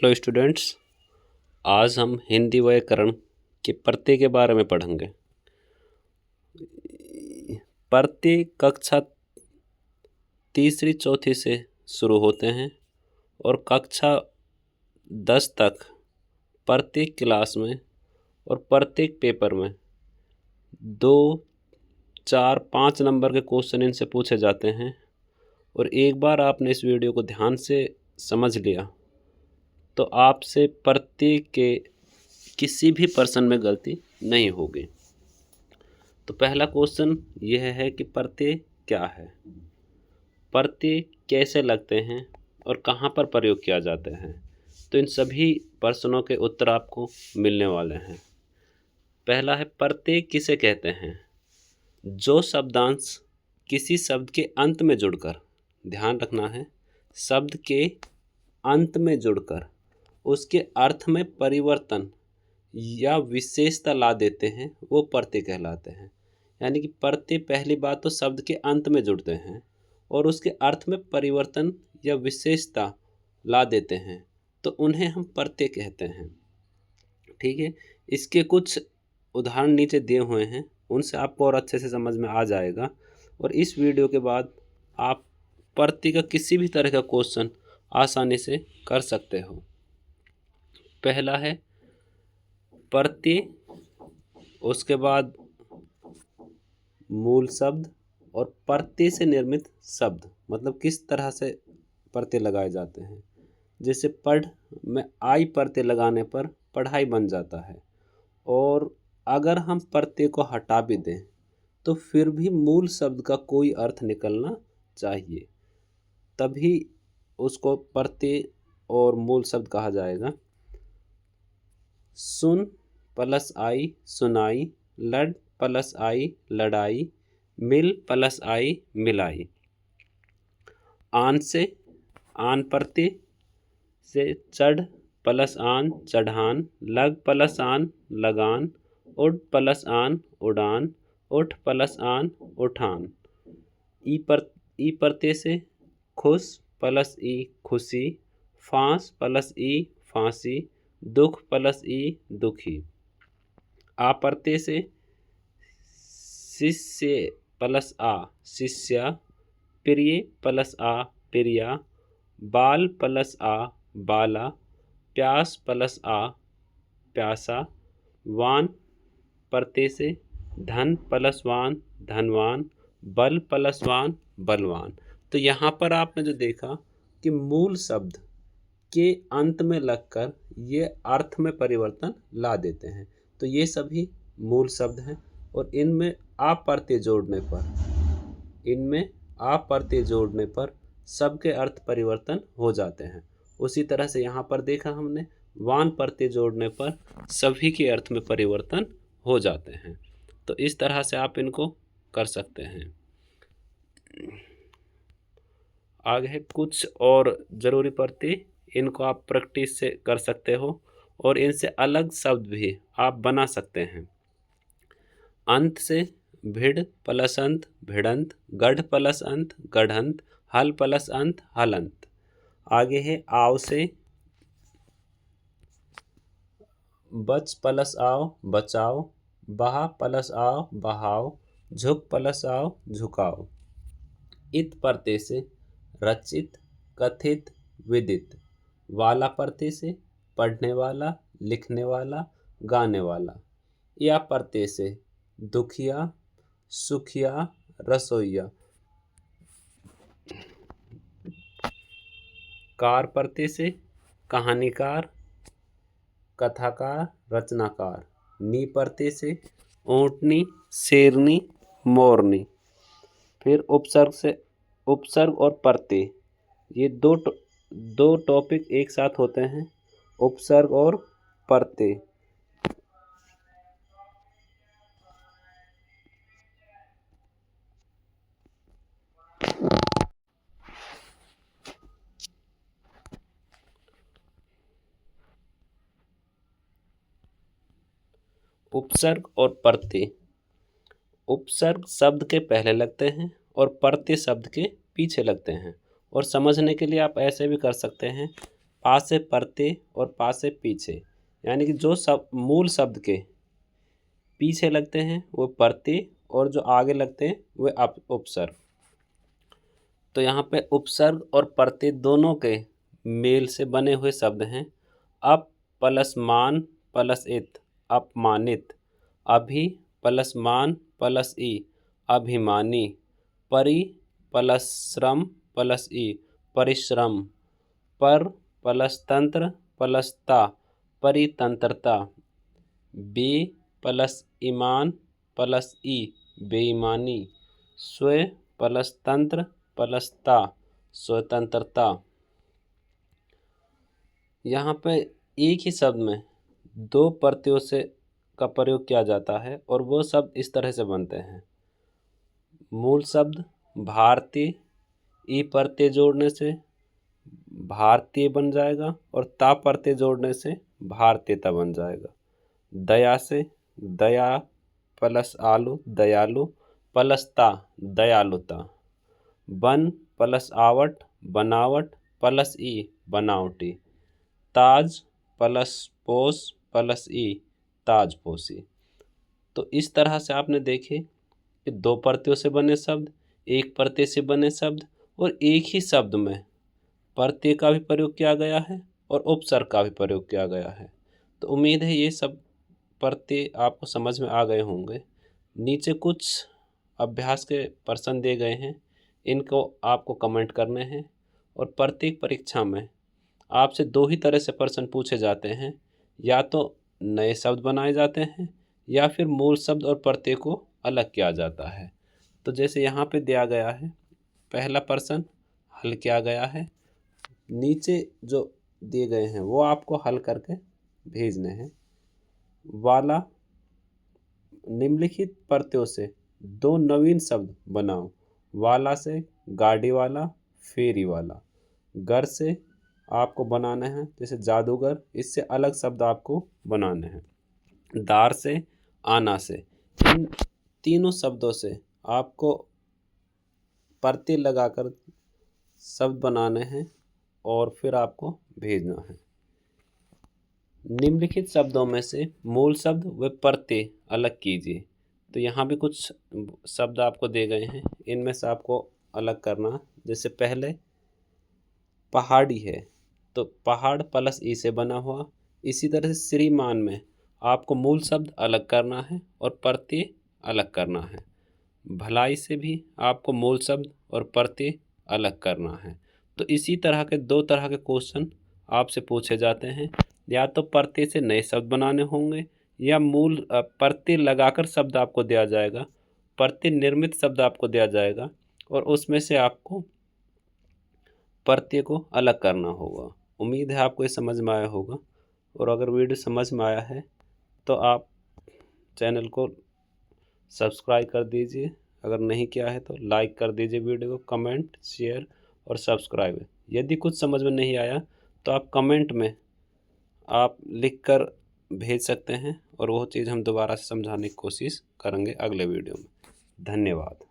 Hello students, आज हम हिंदी व्याकरण के प्रत्यय के बारे में पढ़ेंगे। प्रत्यय कक्षा तीसरी चौथी से शुरू होते हैं और कक्षा 10 तक प्रत्येक क्लास में और प्रत्येक पेपर में 2, 4, 5 नंबर के क्वेश्चन इनसे पूछे जाते हैं। और एक बार आपने इस वीडियो को ध्यान से समझ लिया तो आपसे प्रत्येक के किसी भी प्रश्न में गलती नहीं होगी। तो पहला क्वेश्चन यह है कि प्रत्यय क्या है, प्रत्यय कैसे लगते हैं और कहाँ पर प्रयोग किया जाते हैं। तो इन सभी प्रश्नों के उत्तर आपको मिलने वाले हैं। पहला है, प्रत्यय किसे कहते हैं? जो शब्दांश किसी शब्द के अंत में जुड़कर, ध्यान रखना है, शब्द के अंत में जुड़कर उसके अर्थ में परिवर्तन या विशेषता ला देते हैं, वो प्रत्यय कहलाते हैं। यानी कि प्रत्यय पहली बात तो शब्द के अंत में जुड़ते हैं और उसके अर्थ में परिवर्तन या विशेषता ला देते हैं, तो उन्हें हम प्रत्यय कहते हैं। ठीक है, इसके कुछ उदाहरण नीचे दिए हुए हैं, उनसे आपको और अच्छे से समझ में आ जाएगा। और इस वीडियो के बाद आप प्रत्यय का किसी भी तरह का क्वेश्चन आसानी से कर सकते हो। पहला है प्रत्यय, उसके बाद मूल शब्द और प्रत्यय से निर्मित शब्द, मतलब किस तरह से प्रत्यय लगाए जाते हैं। जैसे पढ़ में आई प्रत्यय लगाने पर पढ़ाई बन जाता है, और अगर हम प्रत्यय को हटा भी दें तो फिर भी मूल शब्द का कोई अर्थ निकलना चाहिए, तभी उसको प्रत्यय और मूल शब्द कहा जाएगा। सुन प्लस आई सुनाई, लड़ प्लस आई लड़ाई, मिल प्लस आई मिलाई। आन से, आन प्रत्यय से चढ़ प्लस आन चढ़ान, लग प्लस आन लगान, उड़ प्लस आन उड़ान, उठ प्लस आन उठान। ई प्रत्यय से खुश प्लस ई खुशी, फांस प्लस ई फांसी, दुख प्लस ई दुखी। आ प्रत्यय से शिष्य प्लस आ शिष्या, प्रिय प्लस आ प्रिया, बाल प्लस आ बाला, प्यास प्लस आ प्यासा। वान प्रत्यय से धन प्लस वान धनवान, बल प्लस वान बलवान। तो यहाँ पर आपने जो देखा कि मूल शब्द के अंत में लगकर ये अर्थ में परिवर्तन ला देते हैं, तो ये सभी मूल शब्द हैं। और इनमें आप प्रत्यय जोड़ने पर सबके अर्थ परिवर्तन हो जाते हैं। उसी तरह से यहाँ पर देखा हमने, वान प्रत्यय जोड़ने पर सभी के अर्थ में परिवर्तन हो जाते हैं। तो इस तरह से आप इनको कर सकते हैं। आगे है कुछ और ज़रूरी प्रत्यय, इनको आप प्रैक्टिस से कर सकते हो और इनसे अलग शब्द भी आप बना सकते हैं। अंत से भिड़ प्लस अंत भिड़ंत, गढ़ प्लस अंत गढ़ंत, हल प्लस अंत हलंत। आगे है आव से बच प्लस आओ बचाओ, बहा प्लस आओ बहाओ, झुक प्लस आओ झुकाओ। इत प्रत्यय से रचित कथित विदित। वाला प्रत्यय से पढ़ने वाला लिखने वाला गाने वाला। या प्रत्यय से दुखिया सुखिया रसोइया। कार प्रत्यय से कहानीकार कथाकार रचनाकार। नी प्रत्यय से ऊँटनी शेरनी मोरनी। फिर उपसर्ग से उपसर्ग और प्रत्यय, ये दो टॉपिक एक साथ होते हैं, उपसर्ग और प्रत्यय। उपसर्ग और प्रत्यय, उपसर्ग शब्द के पहले लगते हैं और प्रत्यय शब्द के पीछे लगते हैं। और समझने के लिए आप ऐसे भी कर सकते हैं, पा से प्रत्यय और पा से पीछे, यानी कि जो मूल शब्द के पीछे लगते हैं वो प्रत्यय और जो आगे लगते हैं वे उपसर्ग। तो यहाँ पे उपसर्ग और प्रत्यय दोनों के मेल से बने हुए शब्द हैं। अप प्लस मान प्लस इत, अपमानित। अभि प्लस मान प्लस ई, अभिमानी। परि प्लस श्रम प्लस ई, परिश्रम। पर प्लस तंत्र प्लस ता, परितंत्रता। बे प्लस ईमान प्लस ई, बेईमानी। स्व प्लस तंत्र प्लस ता, स्वतंत्रता। यहाँ पे एक ही शब्द में दो प्रत्ययों से का प्रयोग किया जाता है और वो शब्द इस तरह से बनते हैं। मूल शब्द भारतीय, ई प्रत्यय जोड़ने से भारतीय बन जाएगा और ता प्रत्यय जोड़ने से भारतीयता बन जाएगा। दया से दया प्लस आलू, दयालु। प्लस ता, दयालुता। बन प्लस आवट, बनावट। प्लस ई, बनावटी। ताज प्लस पोष प्लस ई, ताजपोशी। तो इस तरह से आपने देखे कि दो प्रत्ययों से बने शब्द, एक प्रत्यय से बने शब्द और एक ही शब्द में प्रत्यय का भी प्रयोग किया गया है और उपसर्ग का भी प्रयोग किया गया है। तो उम्मीद है ये सब प्रत्यय आपको समझ में आ गए होंगे। नीचे कुछ अभ्यास के प्रश्न दे गए हैं, इनको आपको कमेंट करने हैं और प्रत्येक परीक्षा में आपसे दो ही तरह से प्रश्न पूछे जाते हैं, या तो नए शब्द बनाए जाते हैं या फिर मूल शब्द और प्रत्यय को अलग किया जाता है। तो जैसे यहाँ पे दिया गया है, पहला प्रश्न हल किया गया है, नीचे जो दिए गए हैं वो आपको हल करके भेजने हैं। वाला, निम्नलिखित प्रत्ययों से दो नवीन शब्द बनाओ। वाला से गाड़ी वाला, फेरी वाला। घर से आपको बनाना है जैसे जादूगर, इससे अलग शब्द आपको बनाने हैं। दार से आना से, इन तीनों शब्दों से आपको प्रत्यय लगाकर शब्द बनाने हैं और फिर आपको भेजना है। निम्नलिखित शब्दों में से मूल शब्द व प्रत्यय अलग कीजिए। तो यहाँ भी कुछ शब्द आपको दे गए हैं, इनमें से आपको अलग करना। जैसे पहले पहाड़ी है तो पहाड़ प्लस ई से बना हुआ। इसी तरह से श्रीमान में आपको मूल शब्द अलग करना है और प्रत्यय अलग करना है। भलाई से भी आपको मूल शब्द और प्रत्यय अलग करना है। तो इसी तरह के दो तरह के क्वेश्चन आपसे पूछे जाते हैं, या तो प्रत्यय से नए शब्द बनाने होंगे या मूल प्रत्यय लगाकर शब्द आपको दिया जाएगा, प्रत्यय निर्मित शब्द आपको दिया जाएगा और उसमें से आपको प्रत्यय को अलग करना होगा। उम्मीद है आपको ये समझ में आया होगा, और अगर वीडियो समझ में आया है तो आप चैनल को सब्सक्राइब कर दीजिए, अगर नहीं किया है तो लाइक कर दीजिए वीडियो को, कमेंट शेयर और सब्सक्राइब। यदि कुछ समझ में नहीं आया तो आप कमेंट में आप लिख कर भेज सकते हैं और वो चीज़ हम दोबारा से समझाने की कोशिश करेंगे अगले वीडियो में। धन्यवाद।